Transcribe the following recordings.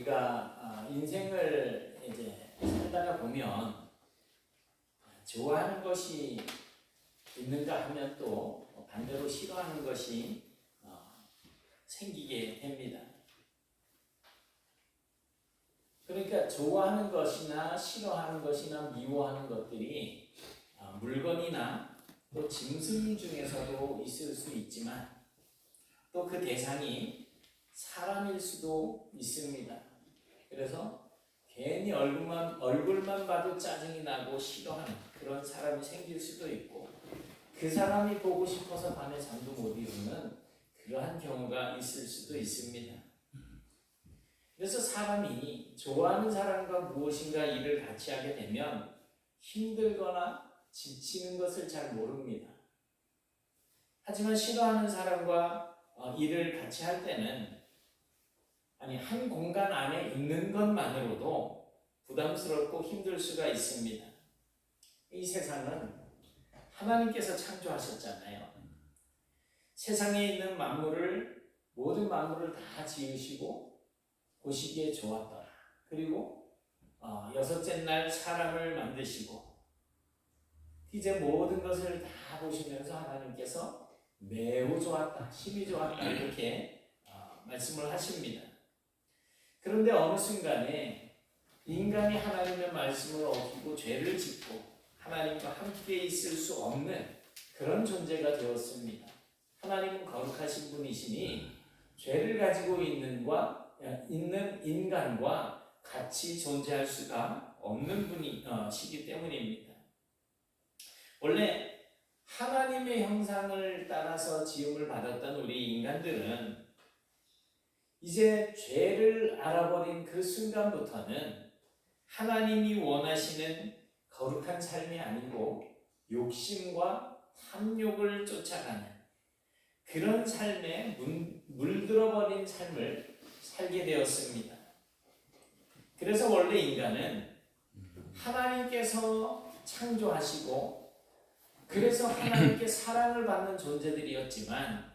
우리가 인생을 이제 살다가 보면 좋아하는 것이 있는가 하면 또 반대로 싫어하는 것이 생기게 됩니다. 그러니까 좋아하는 것이나 싫어하는 것이나 미워하는 것들이 물건이나 또 짐승 중에서도 있을 수 있지만 또 그 대상이 사람일 수도 있습니다. 그래서 괜히 얼굴만 봐도 짜증이 나고 싫어하는 그런 사람이 생길 수도 있고, 그 사람이 보고 싶어서 밤에 잠도 못 이루는 그러한 경우가 있을 수도 있습니다. 그래서 사람이 좋아하는 사람과 무엇인가 일을 같이 하게 되면 힘들거나 지치는 것을 잘 모릅니다. 하지만 싫어하는 사람과 일을 같이 할 때는 한 공간 안에 있는 것만으로도 부담스럽고 힘들 수가 있습니다. 이 세상은 하나님께서 창조하셨잖아요. 세상에 있는 모든 만물을 다 지으시고 보시기에 좋았더라. 그리고 여섯째 날 사람을 만드시고 이제 모든 것을 다 보시면서 하나님께서 매우 좋았다, 힘이 좋았다 이렇게 말씀을 하십니다. 그런데 어느 순간에 인간이 하나님의 말씀을 어기고 죄를 짓고 하나님과 함께 있을 수 없는 그런 존재가 되었습니다. 하나님은 거룩하신 분이시니 죄를 가지고 있는 인간과 같이 존재할 수가 없는 분이시기 때문입니다. 원래 하나님의 형상을 따라서 지음을 받았던 우리 인간들은 이제 죄를 알아버린 그 순간부터는 하나님이 원하시는 거룩한 삶이 아니고 욕심과 탐욕을 쫓아가는 그런 삶에 물들어버린 삶을 살게 되었습니다. 그래서 원래 인간은 하나님께서 창조하시고 그래서 하나님께 사랑을 받는 존재들이었지만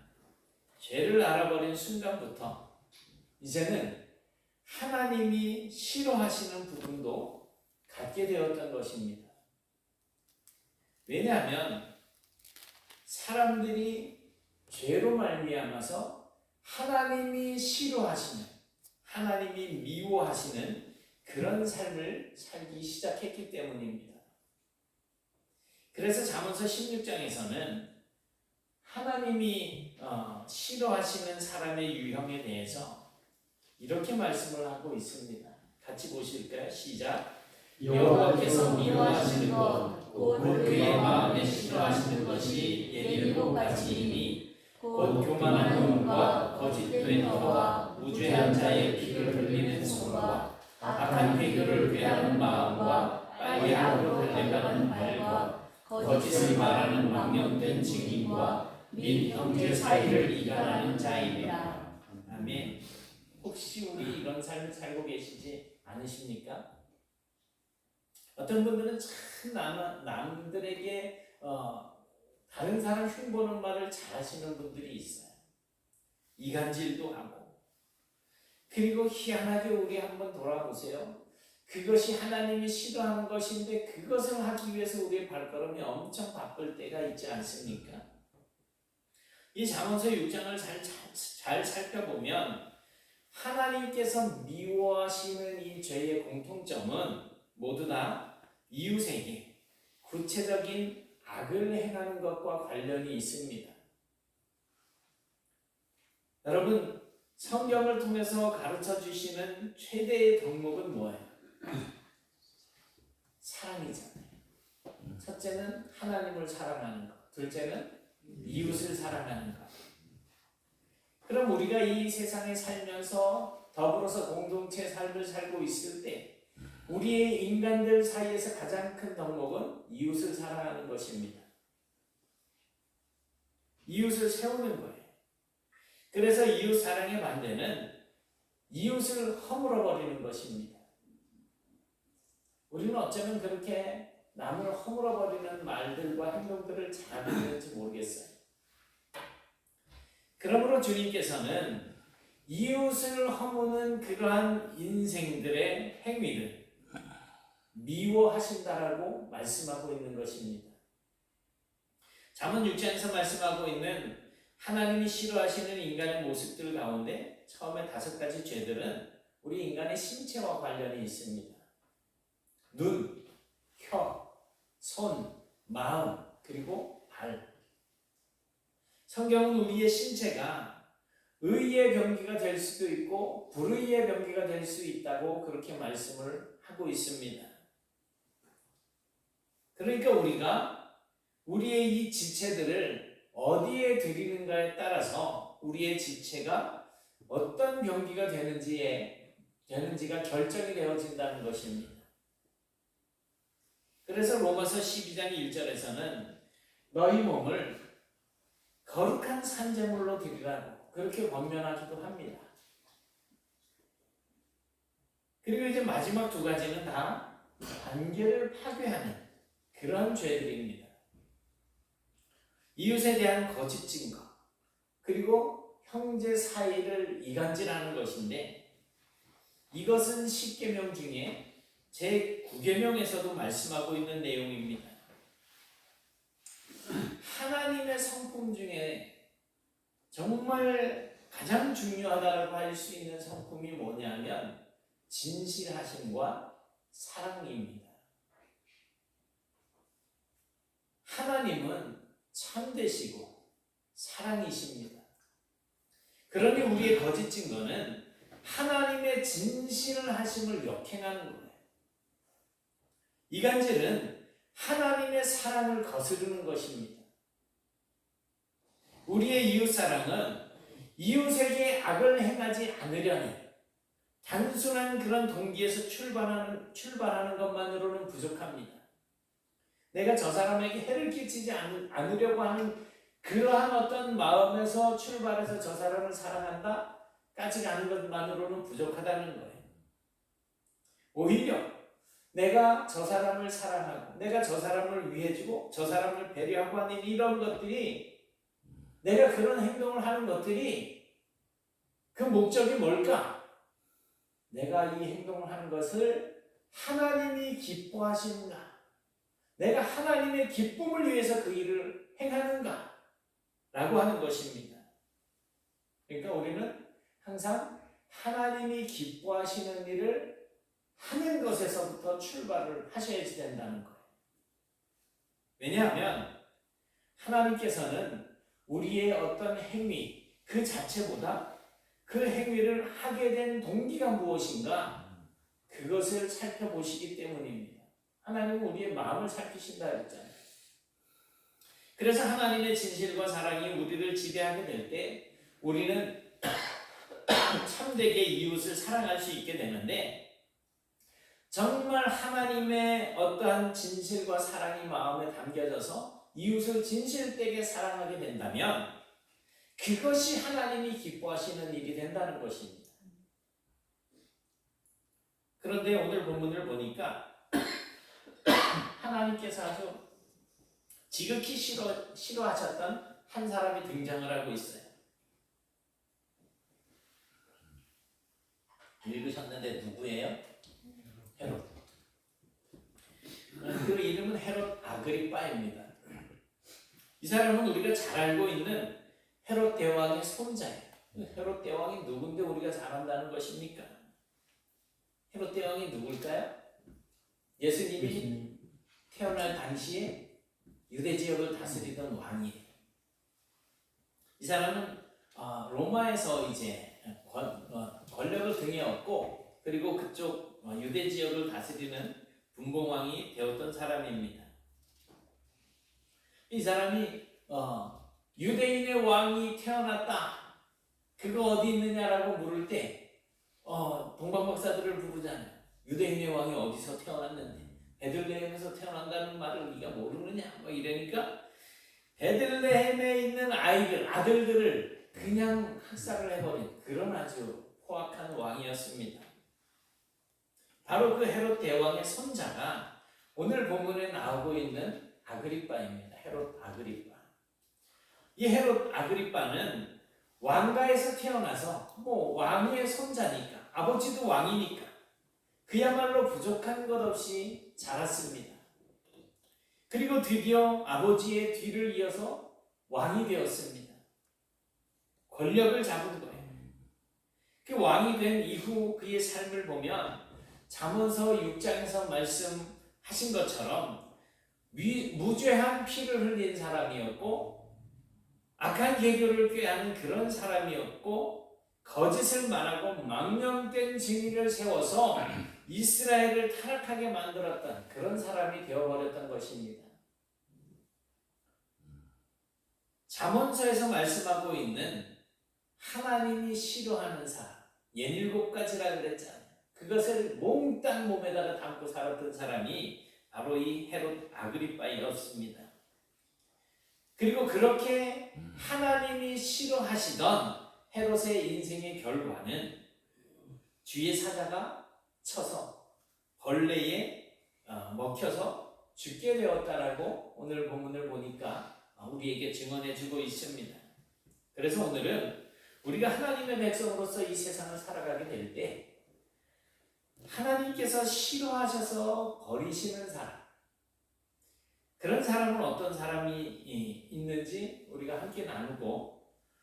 죄를 알아버린 순간부터 이제는 하나님이 싫어하시는 부분도 갖게 되었던 것입니다. 왜냐하면 사람들이 죄로 말미암아서 하나님이 싫어하시는, 하나님이 미워하시는 그런 삶을 살기 시작했기 때문입니다. 그래서 잠언서 16장에서는 하나님이 싫어하시는 사람의 유형에 대해서 이렇게 말씀을 하고 있습니다. 같이 보실까요? 시작. 여호와께서 미워하시는 것, 곧 그의 마음에 싫어하시는 것이 77가지이니 곧 교만한 눈과 거짓된 혀와 무죄한 자의 피를 흘리는 손과 악한 배교를 꾀하는 마음과 빨갱이로 달려가는 발과 거짓을 말하는 망령된 증인과 및 형제 사이를 이간하는 자이니라. 아멘. 혹시 우리 이런 삶을 살고 계시지 않으십니까? 어떤 분들은 참 남들에게 다른 사람 흉보는 말을 잘하시는 분들이 있어요. 이간질도 하고. 그리고 희한하게 우리 한번 돌아보세요. 그것이 하나님이 싫어하는 것인데 그것을 하기 위해서 우리의 발걸음이 엄청 바쁠 때가 있지 않습니까? 이 잠언서 6장을 잘 살펴보면 하나님께서 미워하시는 이 죄의 공통점은 모두 다 이웃에게 구체적인 악을 행하는 것과 관련이 있습니다. 여러분, 성경을 통해서 가르쳐 주시는 최대의 덕목은 뭐예요? 사랑이잖아요. 첫째는 하나님을 사랑하는 것, 둘째는 이웃을 사랑하는 것. 그럼 우리가 이 세상에 살면서 더불어서 공동체 삶을 살고 있을 때 우리의 인간들 사이에서 가장 큰 덕목은 이웃을 사랑하는 것입니다. 이웃을 세우는 거예요. 그래서 이웃 사랑의 반대는 이웃을 허물어버리는 것입니다. 우리는 어쩌면 그렇게 남을 허물어버리는 말들과 행동들을 잘하고 있는지 모르겠어요. 그러므로 주님께서는 이웃을 허무는 그러한 인생들의 행위를 미워하신다라고 말씀하고 있는 것입니다. 잠언 6장에서 말씀하고 있는 하나님이 싫어하시는 인간의 모습들 가운데 처음에 5가지 죄들은 우리 인간의 신체와 관련이 있습니다. 눈, 혀, 손, 마음, 그리고 발. 성경은 우리의 신체가 의의 병기가 될 수도 있고 불의의 병기가 될 수 있다고 그렇게 말씀을 하고 있습니다. 그러니까 우리가 우리의 이 지체들을 어디에 드리는가에 따라서 우리의 지체가 어떤 병기가 되는지가 결정이 되어진다는 것입니다. 그래서 로마서 12장 1절에서는 너희 몸을 거룩한 산제물로 드리라고 그렇게 권면하기도 합니다. 그리고 이제 마지막 2가지는 다 관계를 파괴하는 그런 죄들입니다. 이웃에 대한 거짓 증거, 그리고 형제 사이를 이간질하는 것인데 이것은 10계명 중에 제9계명에서도 말씀하고 있는 내용입니다. 하나님의 성품 중에 정말 가장 중요하다고 할 수 있는 성품이 뭐냐면 진실하심과 사랑입니다. 하나님은 참되시고 사랑이십니다. 그러니 우리의 거짓 증거는 하나님의 진실을 하심을 역행하는 거예요. 이간질은 하나님의 사랑을 거스르는 것입니다. 우리의 이웃사랑은 이웃에게 악을 행하지 않으려는 단순한 그런 동기에서 출발하는 것만으로는 부족합니다. 내가 저 사람에게 해를 끼치지 않으려고 하는 그러한 어떤 마음에서 출발해서 저 사람을 사랑한다? 까지 가는 것만으로는 부족하다는 거예요. 오히려 내가 저 사람을 사랑하고 내가 저 사람을 위해주고 저 사람을 배려하고 하는 이런 것들이 내가 그런 행동을 하는 것들이 그 목적이 뭘까? 내가 이 행동을 하는 것을 하나님이 기뻐하시는가? 내가 하나님의 기쁨을 위해서 그 일을 행하는가? 라고 하는 것입니다. 그러니까 우리는 항상 하나님이 기뻐하시는 일을 하는 것에서부터 출발을 하셔야지 된다는 거예요. 왜냐하면 하나님께서는 우리의 어떤 행위 그 자체보다 그 행위를 하게 된 동기가 무엇인가 그것을 살펴보시기 때문입니다. 하나님은 우리의 마음을 살피신다 했잖아요. 그래서 하나님의 진실과 사랑이 우리를 지배하게 될 때 우리는 참되게 이웃을 사랑할 수 있게 되는데 정말 하나님의 어떠한 진실과 사랑이 마음에 담겨져서 이웃을 진실되게 사랑하게 된다면 그것이 하나님이 기뻐하시는 일이 된다는 것입니다. 그런데 오늘 본문을 보니까 하나님께서 아주 지극히 싫어하셨던 한 사람이 등장을 하고 있어요. 읽으셨는데 누구예요? 헤롯. 그 이름은 헤롯 아그리빠입니다. 이 사람은 우리가 잘 알고 있는 헤롯 대왕의 손자예요. 헤롯 대왕이 누군데 우리가 잘 안다는 것입니까? 헤롯 대왕이 누굴까요? 예수님이 태어날 당시에 유대 지역을 다스리던 왕이에요. 이 사람은 로마에서 이제 권력을 등에 업고 그리고 그쪽 유대 지역을 다스리는 분봉왕이 되었던 사람입니다. 이 사람이 유대인의 왕이 태어났다. 그거 어디 있느냐라고 물을 때 동방박사들을 부르잖아요. 유대인의 왕이 어디서 태어났는데 베들레헴에서 태어난다는 말을 우리가 모르느냐 뭐 이러니까 베들레헴에 있는 아들들을 그냥 학살을 해버린 그런 아주 포악한 왕이었습니다. 바로 그 헤롯 대왕의 손자가 오늘 본문에 나오고 있는 아그리빠입니다. 헤롯 아그리빠. 이 헤롯 아그리빠는 왕가에서 태어나서 왕의 손자니까 아버지도 왕이니까 그야말로 부족한 것 없이 자랐습니다. 그리고 드디어 아버지의 뒤를 이어서 왕이 되었습니다. 권력을 잡은 거예요. 그 왕이 된 이후 그의 삶을 보면 잠언서 6장에서 말씀하신 것처럼 무죄한 피를 흘린 사람이었고 악한 계교를 꾀하는 그런 사람이었고 거짓을 말하고 망령된 증인을 세워서 이스라엘을 타락하게 만들었던 그런 사람이 되어버렸던 것입니다. 잠언서에서 말씀하고 있는 하나님이 싫어하는 사람, 17가지라 그랬잖아요. 그것을 몽땅 몸에다가 담고 살았던 사람이 바로 이 헤롯 아그리빠였습니다. 그리고 그렇게 하나님이 싫어하시던 헤롯의 인생의 결과는 주의 사자가 쳐서 벌레에 먹혀서 죽게 되었다라고 오늘 본문을 보니까 우리에게 증언해 주고 있습니다. 그래서 오늘은 우리가 하나님의 백성으로서 이 세상을 살아가게 될 때 하나님께서 싫어하셔서 버리시는 사람, 그런 사람은 어떤 사람이 있는지 우리가 함께 나누고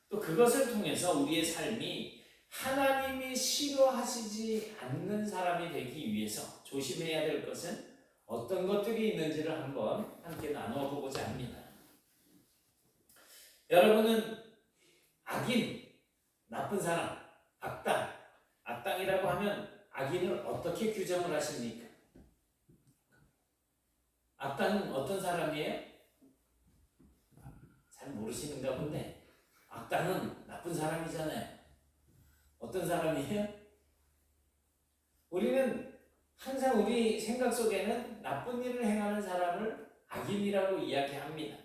또 그것을 통해서 우리의 삶이 하나님이 싫어하시지 않는 사람이 되기 위해서 조심해야 될 것은 어떤 것들이 있는지를 한번 함께 나누어 보고자 합니다. 여러분은 악인, 나쁜 사람, 악당이라고 하면 악인을 어떻게 규정을 하십니까? 악당은 어떤 사람이에요? 잘 모르시는가 본데 악당은 나쁜 사람이잖아요. 어떤 사람이에요? 우리는 항상 우리 생각 속에는 나쁜 일을 행하는 사람을 악인이라고 이야기합니다.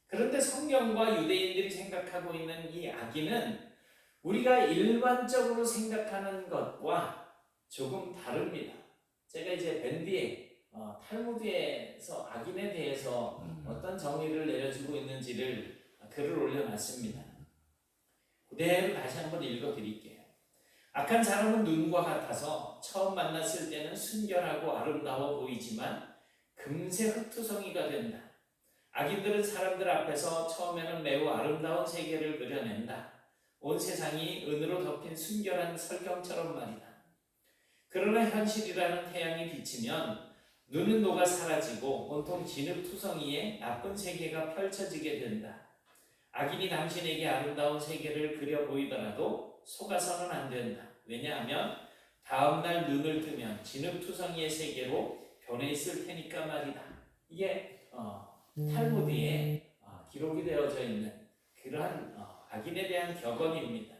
그런데 성경과 유대인들이 생각하고 있는 이 악인은 우리가 일반적으로 생각하는 것과 조금 다릅니다. 제가 이제 밴디에 탈무드에서 악인에 대해서 어떤 정의를 내려주고 있는지를 글을 올려놨습니다. 그대로 다시 한번 읽어드릴게요. 악한 사람은 눈과 같아서 처음 만났을 때는 순결하고 아름다워 보이지만 금세 흙투성이가 된다. 악인들은 사람들 앞에서 처음에는 매우 아름다운 세계를 그려낸다. 온 세상이 은으로 덮인 순결한 설경처럼 말이다. 그러나 현실이라는 태양이 비치면 눈은 녹아 사라지고 온통 진흙투성이에 나쁜 세계가 펼쳐지게 된다. 악인이 당신에게 아름다운 세계를 그려 보이더라도 속아서는 안 된다. 왜냐하면 다음날 눈을 뜨면 진흙투성이의 세계로 변해 있을 테니까 말이다. 이게 탈무드에 기록이 되어져 있는 그러한 악인에 대한 격언입니다.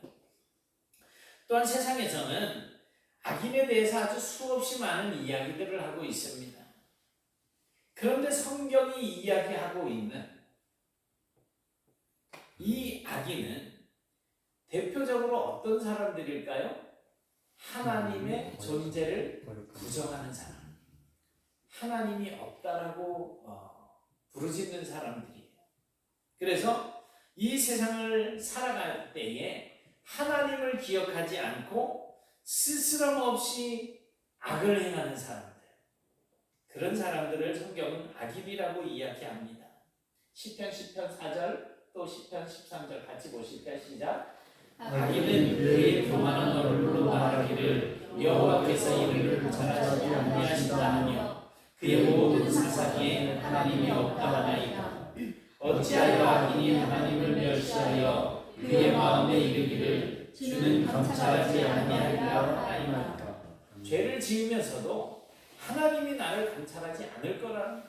또한 세상에서는 악인에 대해서 아주 수없이 많은 이야기들을 하고 있습니다. 그런데 성경이 이야기하고 있는 이 악인은 대표적으로 어떤 사람들일까요? 하나님의 존재를 부정하는 사람, 하나님이 없다라고 부르짖는 사람들이에요. 그래서 이 세상을 살아갈 때에 하나님을 기억하지 않고 스스럼 없이 악을 행하는 사람들, 그런 사람들을 성경은 악인이라고 이야기합니다. 시편 4절 또 시편 13절 같이 보실까요? 시작. 악인은 그의 교만한 얼굴로 말하기를 여호와께서 이를 전하지 아니하신다 하며 그의 모든 사사기에 하나님이 없다 하나이다. 어찌하여 악인이 하나님을 멸시하여 그의 마음에 이르기를 주는 감찰하지 아니하리라 하나이다. 죄를 지으면서도 하나님이 나를 감찰하지 않을 거라는,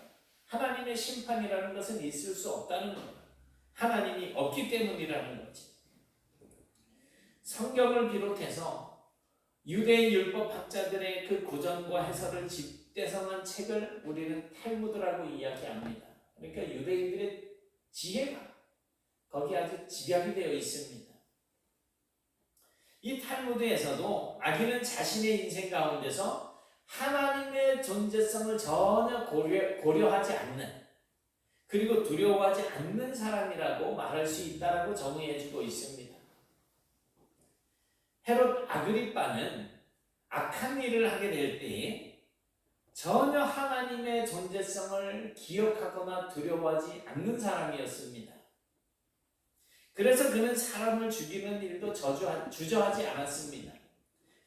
하나님의 심판이라는 것은 있을 수 없다는 것, 하나님이 없기 때문이라는 거지. 성경을 비롯해서 유대인 율법 학자들의 그 고전과 해설을 집대성한 책을 우리는 탈무드라고 이야기합니다. 그러니까 유대인들의 지혜가 거기 아주 집약이 되어 있습니다. 이 탈무드에서도 악인은 자신의 인생 가운데서 하나님의 존재성을 전혀 고려하지 않는 그리고 두려워하지 않는 사람이라고 말할 수 있다라고 정의해주고 있습니다. 헤롯 아그리빠는 악한 일을 하게 될 때에 전혀 하나님의 존재성을 기억하거나 두려워하지 않는 사람이었습니다. 그래서 그는 사람을 죽이는 일도 주저하지 않았습니다.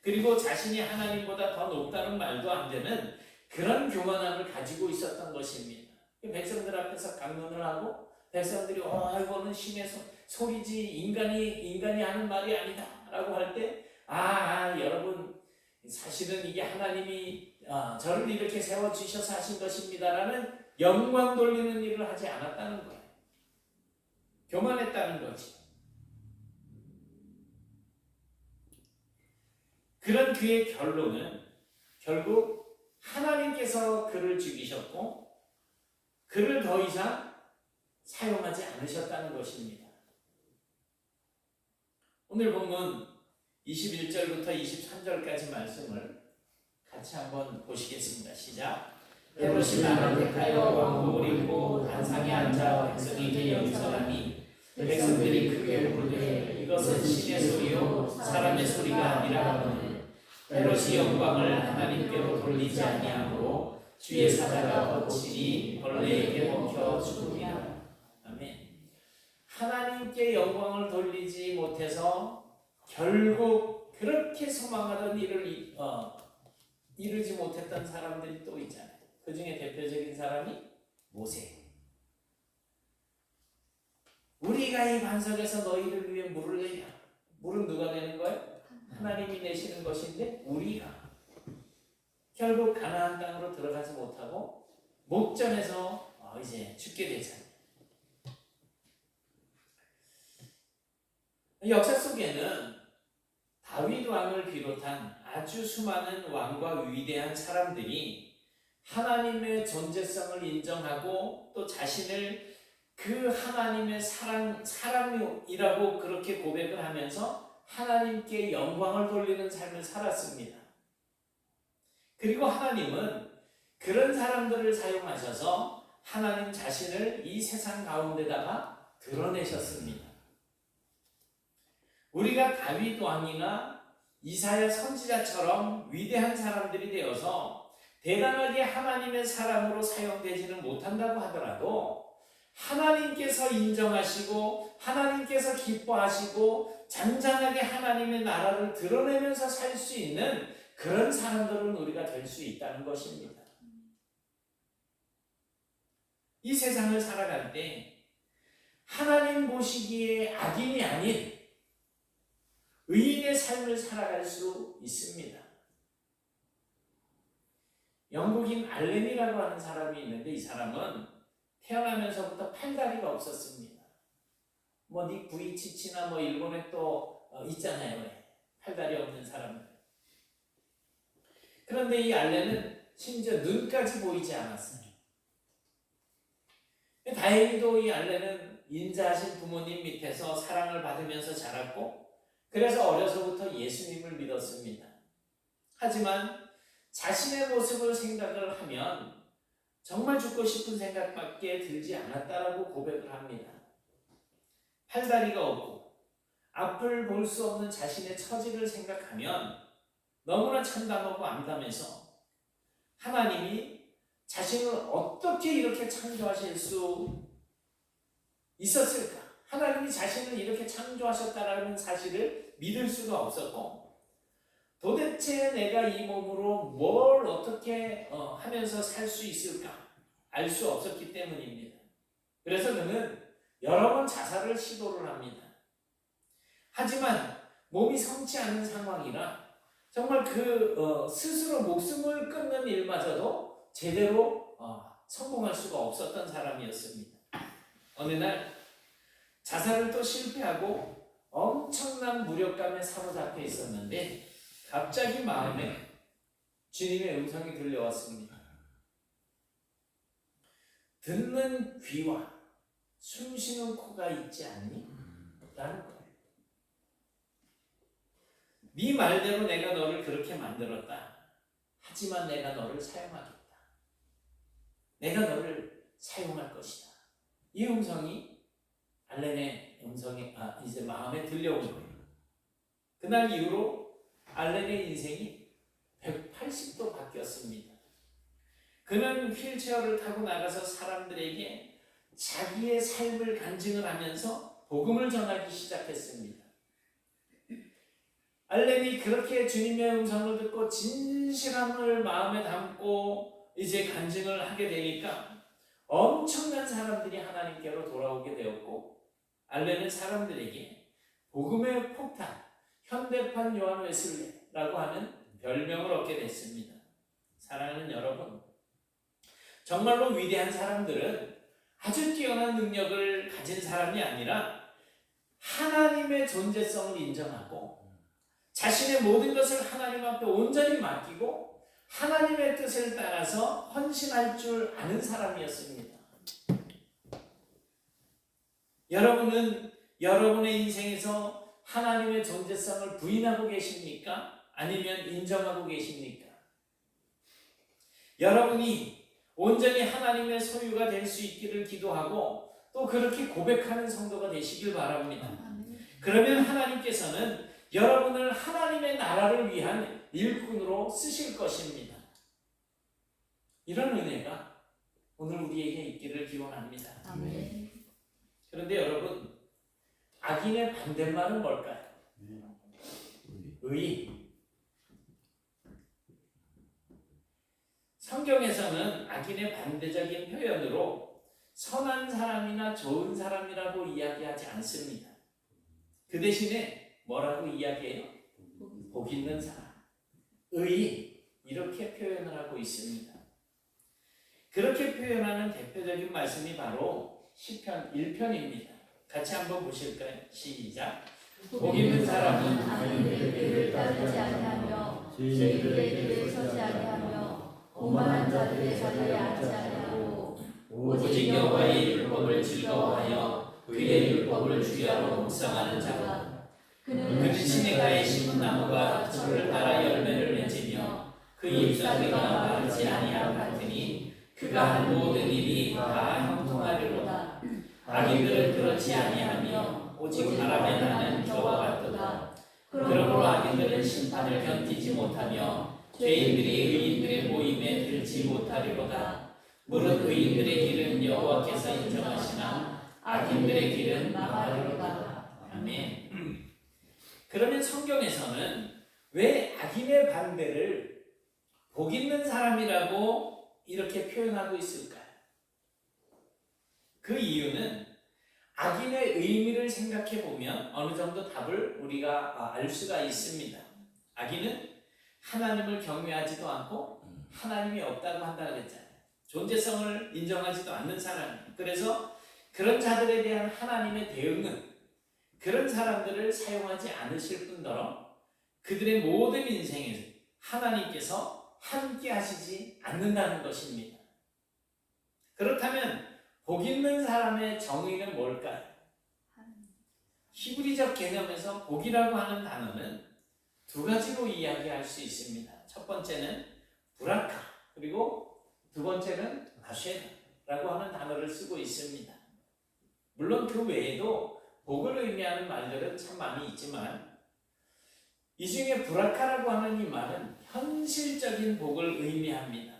그리고 자신이 하나님보다 더 높다는 말도 안 되는 그런 교만함을 가지고 있었던 것입니다. 백성들 앞에서 강론을 하고 백성들이 이거는 신의 소리지 인간이 하는 말이 아니다 라고 할 때 여러분 사실은 이게 하나님이 저를 이렇게 세워주셔서 하신 것입니다 라는 영광 돌리는 일을 하지 않았다는 거예요. 교만했다는 거지. 그런 그의 결론은 결국 하나님께서 그를 죽이셨고 그를 더 이상 사용하지 않으셨다는 것입니다. 오늘 본문 21절부터 23절까지 말씀을 같이 한번 보시겠습니다. 시작. 헤롯이 나를 택하여 왕국을 입고 단상에 앉아 백성에게 연설하니 백성들이 크게 부르되 이것은 신의 소리요 사람의 소리가 아니라 하거늘 헤롯이 영광을 하나님께로 돌리지 아니하므로 주의 사자가 거치니 벌레에게 먹혀 죽으리라. 아멘. 하나님께 영광을 돌리지 못해서 결국 그렇게 소망하던 일을 이루지 못했던 사람들이 또 있잖아요. 그 중에 대표적인 사람이 모세. 우리가 이 반석에서 너희를 위해 물을 내냐. 물은 누가 내는 거예요? 하나님이 내시는 것인데 우리가 결국 가나안 땅으로 들어가지 못하고 목전에서 이제 죽게 되잖아요. 역사 속에는 다윗 왕을 비롯한 아주 수많은 왕과 위대한 사람들이 하나님의 존재성을 인정하고 또 자신을 그 하나님의 사람이라고 그렇게 고백을 하면서 하나님께 영광을 돌리는 삶을 살았습니다. 그리고 하나님은 그런 사람들을 사용하셔서 하나님 자신을 이 세상 가운데다가 드러내셨습니다. 우리가 다윗 왕이나 이사야 선지자처럼 위대한 사람들이 되어서 대단하게 하나님의 사람으로 사용되지는 못한다고 하더라도 하나님께서 인정하시고 하나님께서 기뻐하시고 잔잔하게 하나님의 나라를 드러내면서 살 수 있는 그런 사람들은 우리가 될 수 있다는 것입니다. 이 세상을 살아갈 때 하나님 보시기에 악인이 아닌 의인의 삶을 살아갈 수 있습니다. 영국인 알렌이라고 하는 사람이 있는데 이 사람은 태어나면서부터 팔다리가 없었습니다. 닉 부이치치나 일본에 또 있잖아요. 팔다리 없는 사람들. 그런데 이 알렌은 심지어 눈까지 보이지 않았어요. 다행히도 이 알렌은 인자하신 부모님 밑에서 사랑을 받으면서 자랐고 그래서 어려서부터 예수님을 믿었습니다. 하지만 자신의 모습을 생각을 하면 정말 죽고 싶은 생각밖에 들지 않았다라고 고백을 합니다. 팔다리가 없고 앞을 볼 수 없는 자신의 처지를 생각하면 너무나 참담하고 암담해서 하나님이 자신을 어떻게 이렇게 창조하실 수 있었을까? 하나님이 자신을 이렇게 창조하셨다라는 사실을 믿을 수가 없었고 도대체 내가 이 몸으로 뭘 어떻게 하면서 살 수 있을까? 알 수 없었기 때문입니다. 그래서 그는 여러 번 자살을 시도를 합니다. 하지만 몸이 성치 않은 상황이라 정말 스스로 목숨을 끊는 일마저도 제대로 성공할 수가 없었던 사람이었습니다. 어느 날 자살을 또 실패하고 엄청난 무력감에 사로잡혀 있었는데 갑자기 마음에 주님의 음성이 들려왔습니다. 듣는 귀와 숨쉬는 코가 있지 않니? 라는 거예요. 네 말대로 내가 너를 그렇게 만들었다. 하지만 내가 너를 사용하겠다. 내가 너를 사용할 것이다. 이 음성이 알렌의 음성이 이제 마음에 들려온 거예요. 그날 이후로 알렌의 인생이 180도 바뀌었습니다. 그는 휠체어를 타고 나가서 사람들에게 자기의 삶을 간증을 하면서 복음을 전하기 시작했습니다. 알렌이 그렇게 주님의 음성을 듣고 진실함을 마음에 담고 이제 간증을 하게 되니까 엄청난 사람들이 하나님께로 돌아오게 되었고, 알렌은 사람들에게 복음의 폭탄, 현대판 요한 웨슬레라고 하는 별명을 얻게 됐습니다. 사랑하는 여러분, 정말로 위대한 사람들은 아주 뛰어난 능력을 가진 사람이 아니라 하나님의 존재성을 인정하고 자신의 모든 것을 하나님 앞에 온전히 맡기고 하나님의 뜻을 따라서 헌신할 줄 아는 사람이었습니다. 여러분은 여러분의 인생에서 하나님의 존재성을 부인하고 계십니까? 아니면 인정하고 계십니까? 여러분이 온전히 하나님의 소유가 될 수 있기를 기도하고 또 그렇게 고백하는 성도가 되시길 바랍니다. 그러면 하나님께서는 여러분을 하나님의 나라를 위한 일꾼으로 쓰실 것입니다. 이런 은혜가 오늘 우리에게 있기를 기원합니다. 아멘. 그런데 여러분, 악인의 반대말은 뭘까요? 의. 성경에서는 악인의 반대적인 표현으로 선한 사람이나 좋은 사람이라고 이야기하지 않습니다. 그 대신에 뭐라고 이야기해요? 복 있는 사람, 의, 이렇게 표현을 하고 있습니다. 그렇게 표현하는 대표적인 말씀이 바로 시편 1편입니다. 같이 한번 보실까요? 시작. 복 있는 사람은 악인들의 길을 따르지 아니하며 죄인들의 길을 서지 아니하며 오만한 자들의 자리에 앉지 아니하고 오직 여호와의 율법을 즐거워하여 그의 율법을 주야로 묵상하는 자가 그는 시내가에 심은 나무가 저를 따라 열매를 맺으며 그 잎사귀가 마르지 아니함 같으니 그가 한 모든 일이 다 형통하리로다. 악인들은 그렇지 아니하며 오직 바람에 나는 겨와 같도다. 그러므로 악인들은 심판을 견디지 못하며 죄인들이 의인들의 모임에 들지 못하리로다. 무릇 의인들의 길은 여호와께서 인정하시나 악인들의 길은 망하리로다. 아멘. 그러면 성경에서는 왜 악인의 반대를 복 있는 사람이라고 이렇게 표현하고 있을까요? 그 이유는 악인의 의미를 생각해 보면 어느 정도 답을 우리가 알 수가 있습니다. 악인은 하나님을 경외하지도 않고 하나님이 없다고 한다고 그랬잖아요. 존재성을 인정하지도 않는 사람. 그래서 그런 자들에 대한 하나님의 대응은 그런 사람들을 사용하지 않으실 뿐더러 그들의 모든 인생에서 하나님께서 함께 하시지 않는다는 것입니다. 그렇다면 복 있는 사람의 정의는 뭘까요? 히브리적 개념에서 복이라고 하는 단어는 두 가지로 이야기할 수 있습니다. 첫 번째는 브라카, 그리고 두 번째는 아쉐라고 하는 단어를 쓰고 있습니다. 물론 그 외에도 복을 의미하는 말들은 참 많이 있지만 이 중에 브라카라고 하는 이 말은 현실적인 복을 의미합니다.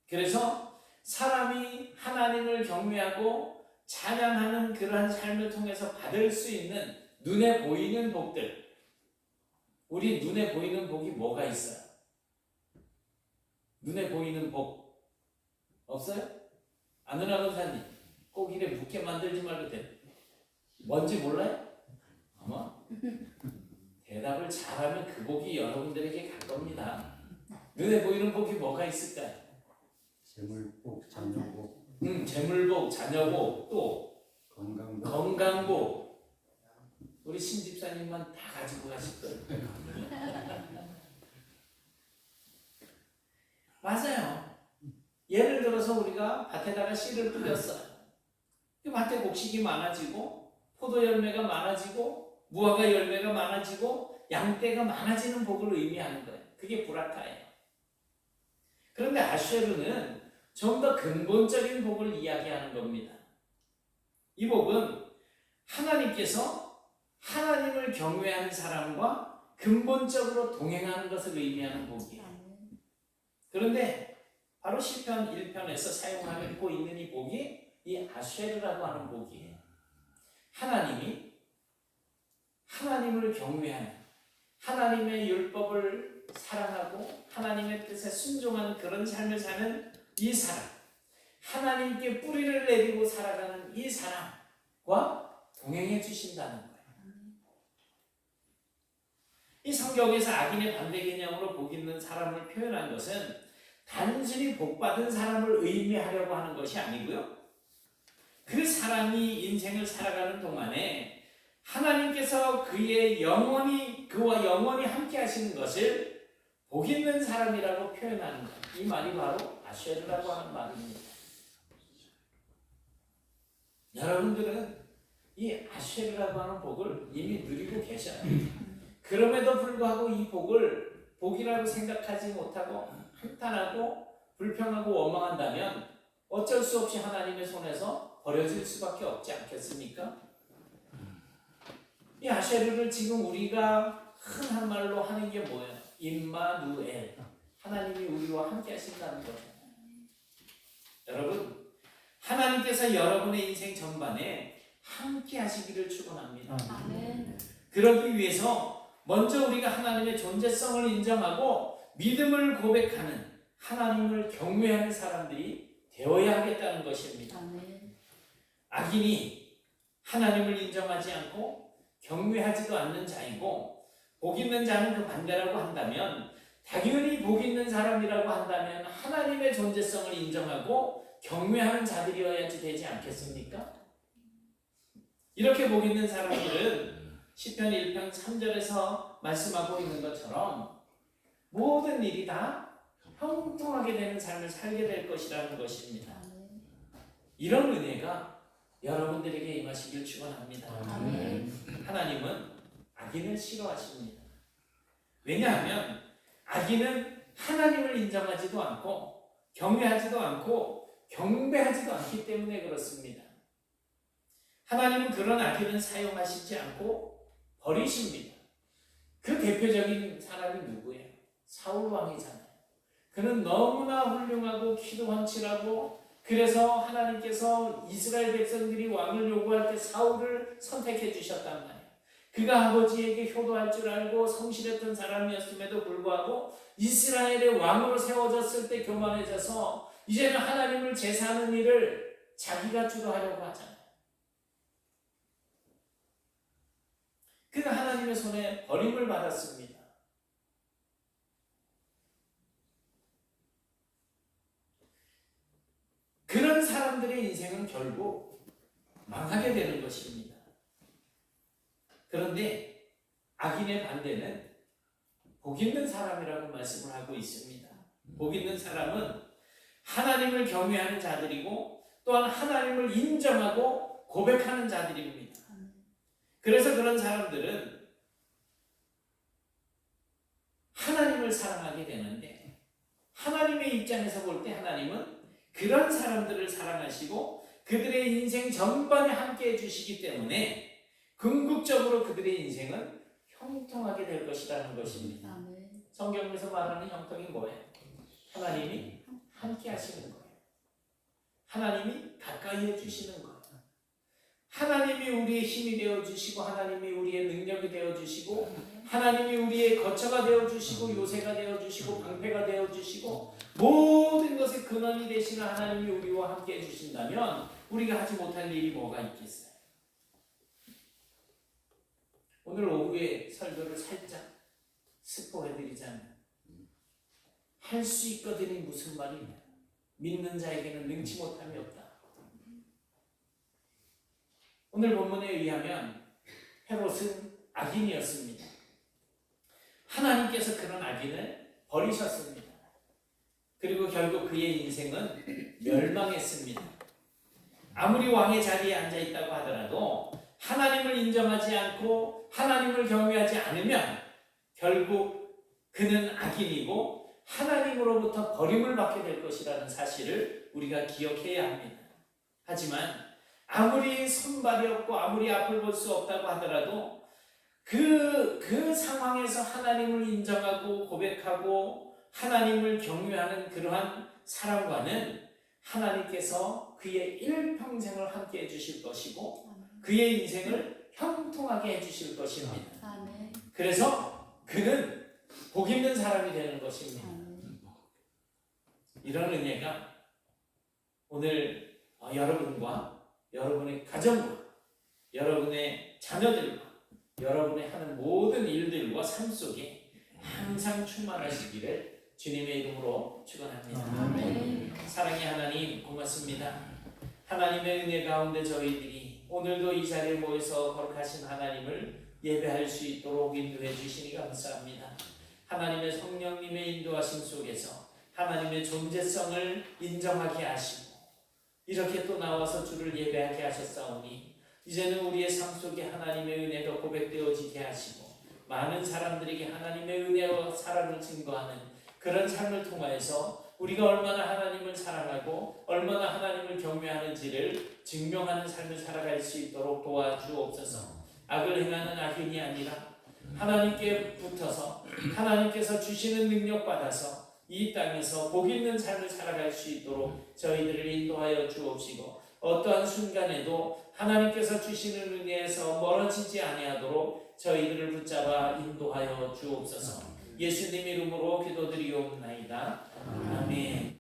그래서 사람이 하나님을 경외하고 찬양하는 그러한 삶을 통해서 받을 수 있는 눈에 보이는 복들. 우리 눈에 보이는 복이 뭐가 있어요? 눈에 보이는 복 없어요? 아누라 권사님 꼭 이래 묻게 만들지 말고 돼. 뭔지 몰라요? 아마 대답을 잘하면 그 복이 여러분들에게 갈 겁니다. 눈에 보이는 복이 뭐가 있을까요? 재물복, 자녀복, 재물복, 자녀복, 또 건강복, 건강복. 우리 신집사님만 다 가지고 가실 거예요. 맞아요. 예를 들어서 우리가 밭에다가 씨를 뿌렸어요. 그 밭에 곡식이 많아지고 포도 열매가 많아지고 무화과 열매가 많아지고 양떼가 많아지는 복을 의미하는 거예요. 그게 브라카예요. 그런데 아쉐르는 좀 더 근본적인 복을 이야기하는 겁니다. 이 복은 하나님께서 하나님을 경외하는 사람과 근본적으로 동행하는 것을 의미하는 복이에요. 그런데 바로 시편 1편에서 사용하고 있는 이 복이 이 아쉐르라고 하는 복이에요. 하나님이 하나님을 경외하는, 하나님의 율법을 사랑하고 하나님의 뜻에 순종하는 그런 삶을 사는 이 사람, 하나님께 뿌리를 내리고 살아가는 이 사람과 동행해 주신다는 거예요. 이 성경에서 악인의 반대 개념으로 복 있는 사람을 표현한 것은 단순히 복 받은 사람을 의미하려고 하는 것이 아니고요. 그 사람이 인생을 살아가는 동안에 하나님께서 그와 영원히 함께 하시는 것을 복 있는 사람이라고 표현하는 것. 이 말이 바로 아쉐르라고 하는 말입니다. 여러분들은 이 아쉐르라고 하는 복을 이미 누리고 계셔요. 그럼에도 불구하고 이 복을 복이라고 생각하지 못하고 한탄하고 불평하고 원망한다면 어쩔 수 없이 하나님의 손에서 버려질 수밖에 없지 않겠습니까? 이 아쉐르를 지금 우리가 흔한 말로 하는 게 뭐예요? 임마누엘, 하나님이 우리와 함께 하신다는 거죠. 여러분, 하나님께서 여러분의 인생 전반에 함께 하시기를 축원합니다. 아멘. 그러기 위해서 먼저 우리가 하나님의 존재성을 인정하고 믿음을 고백하는, 하나님을 경외하는 사람들이 되어야 하겠다는 것입니다. 아멘. 악인이 하나님을 인정하지 않고 경외하지도 않는 자이고 복 있는 자는 그 반대라고 한다면, 당연히 복 있는 사람이라고 한다면 하나님의 존재성을 인정하고 경외하는 자들이어야지 되지 않겠습니까? 이렇게 복 있는 사람들은 시편 1편 3절에서 말씀하고 있는 것처럼 모든 일이 다 형통하게 되는 삶을 살게 될 것이라는 것입니다. 이런 은혜가 여러분들에게 임하시길 축원합니다. 아멘. 하나님은 악인을 싫어하십니다. 왜냐하면 악인은 하나님을 인정하지도 않고 경외하지도 않고 경배하지도 않기 때문에 그렇습니다. 하나님은 그런 악인은 사용하시지 않고 버리십니다. 그 대표적인 사람이 누구예요? 사울 왕이잖아요. 그는 너무나 훌륭하고 키도 훤칠하고, 그래서 하나님께서 이스라엘 백성들이 왕을 요구할 때 사울을 선택해 주셨단 말이에요. 그가 아버지에게 효도할 줄 알고 성실했던 사람이었음에도 불구하고 이스라엘의 왕으로 세워졌을 때 교만해져서 이제는 하나님을 제사하는 일을 자기가 주도하려고 하잖아요. 그가 하나님의 손에 버림을 받았습니다. 그런 사람들의 인생은 결국 망하게 되는 것입니다. 그런데 악인의 반대는 복 있는 사람이라고 말씀을 하고 있습니다. 복 있는 사람은 하나님을 경외하는 자들이고 또한 하나님을 인정하고 고백하는 자들입니다. 그래서 그런 사람들은 하나님을 사랑하게 되는데, 하나님의 입장에서 볼 때 하나님은 그런 사람들을 사랑하시고 그들의 인생 전반에 함께 해주시기 때문에 궁극적으로 그들의 인생은 형통하게 될 것이라는 것입니다. 아멘. 성경에서 말하는 형통이 뭐예요? 하나님이 함께 하시는 거예요. 하나님이 가까이 해주시는 거예요. 하나님이 우리의 힘이 되어주시고, 하나님이 우리의 능력이 되어주시고, 하나님이 우리의 거처가 되어주시고, 요새가 되어주시고, 방패가 되어주시고, 모든 것의 근원이 되시는 하나님이 우리와 함께 해주신다면 우리가 하지 못할 일이 뭐가 있겠어요? 오늘 오후에 설교를 살짝 스포해드리자면, 할 수 있거든이 무슨 말이냐? 믿는 자에게는 능치 못함이 없다. 오늘 본문에 의하면 헤롯은 악인이었습니다. 하나님께서 그런 악인을 버리셨습니다. 그리고 결국 그의 인생은 멸망했습니다. 아무리 왕의 자리에 앉아있다고 하더라도 하나님을 인정하지 않고 하나님을 경외하지 않으면 결국 그는 악인이고 하나님으로부터 버림을 받게 될 것이라는 사실을 우리가 기억해야 합니다. 하지만 아무리 손발이 없고 아무리 앞을 볼 수 없다고 하더라도 그 상황에서 하나님을 인정하고 고백하고 하나님을 경외하는 그러한 사람과는 하나님께서 그의 일평생을 함께 해주실 것이고 그의 인생을 형통하게 해주실 것입니다. 아멘. 그래서 그는 복 있는 사람이 되는 것입니다. 이런 은혜가 오늘 여러분과 여러분의 가정과 여러분의 자녀들과 여러분의 하는 모든 일들과 삶 속에 항상 충만하시기를 주님의 이름으로 축원합니다. 아멘. 사랑의 하나님 고맙습니다. 하나님의 은혜 가운데 저희들이 오늘도 이 자리에 모여서 거룩하신 하나님을 예배할 수 있도록 인도해 주시니 감사합니다. 하나님의 성령님의 인도하심 속에서 하나님의 존재성을 인정하게 하시고 이렇게 또 나와서 주를 예배하게 하셨사오니 이제는 우리의 삶 속에 하나님의 은혜가 고백되어지게 하시고 많은 사람들에게 하나님의 은혜와 사랑을 증거하는 그런 삶을 통하여서 우리가 얼마나 하나님을 사랑하고 얼마나 하나님을 경외하는지를 증명하는 삶을 살아갈 수 있도록 도와주옵소서. 악을 행하는 악인이 아니라 하나님께 붙어서 하나님께서 주시는 능력 받아서 이 땅에서 복 있는 삶을 살아갈 수 있도록 저희들을 인도하여 주옵시고 어떠한 순간에도 하나님께서 주시는 은혜에서 멀어지지 아니하도록 저희들을 붙잡아 인도하여 주옵소서. 예수님 이름으로 기도드리옵나이다. 아멘.